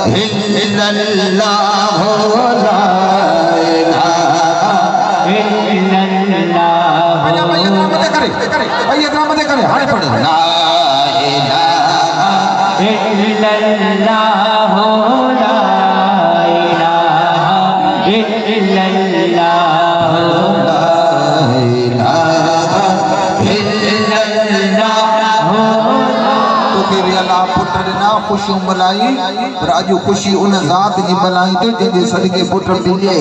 इल्लल्लाह ला इलाहा इल्लल्लाह। भैया ड्रामा करे हाय पढ़ ला इलाहा इल्लल्लाह ला इलाहा इल्लल्लाह ला इलाहा इल्लल्लाह। तो तेरे अल्लाह पुत्र ना खुशी मलाई राजू खुशी उन जात जी मलाई तो जंहिंजे सदके पुत्र ॾिजे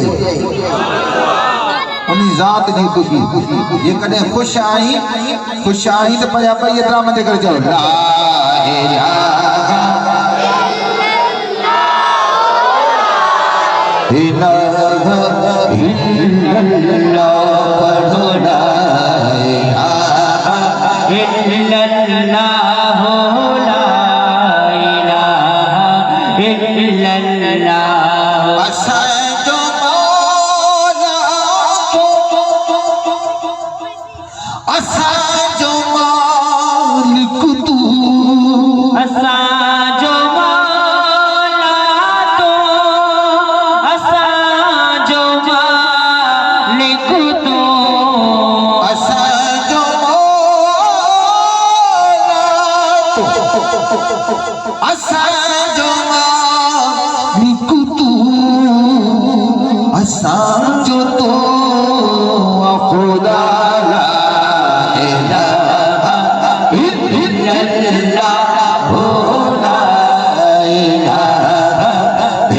उन जात जी खुशी। ये कने खुश आई तो पया पई एतरा मथे करे चलो ला इलाहा इल्लल्लाह पढ़ो ला इलाहा इल्लल्लाह ला इलाहा इल्लल्लाह। असांजो मौला असांजो मालिक तू असांजो मौला तू असांजो मालिक तू असांजो मौला तू असांजो मालिक तू असांजो तो खुदा ला इलाहा इल्लल्लाह ला इलाहा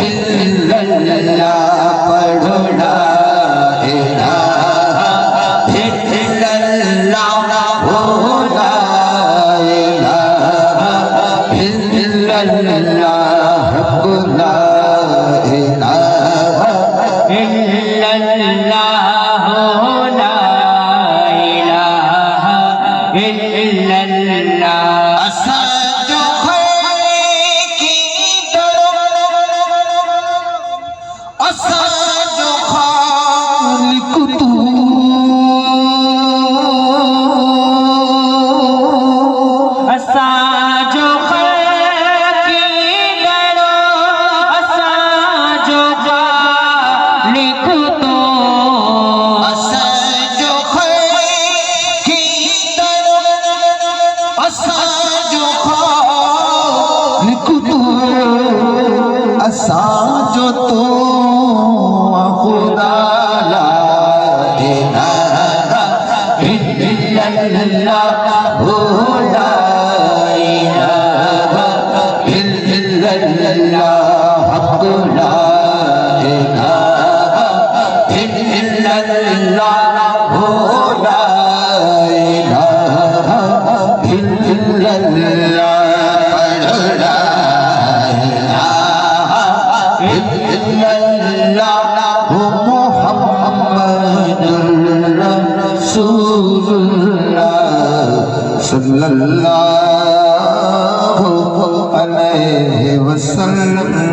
इल्लल्लाह पढ़ो ला इलाहा इल्लल्लाह ला इलाहा इल्लल्लाह ला इलाहा इल्लल्लाह ला इलाहा इल्लल्लाह। असांजो खैर की दरो असांजो खालिक तू असांजो खैर की दरो असांजो खालिक तू असांजो खैर की दरो असांजो खालिक तू असांजो तो खुदा ला इलाहा इल्लल्लाह ला इलाहा इल्लल्लाह हक ला इलाहा इल्लल्लाह ला इलाहा इल्लल्लाह पढ़ो ला इलाहा इल्लल्लाह मुहम्मदुर रसूलुल्लाह सल्लल्लाहु अलैहि वसल्लम।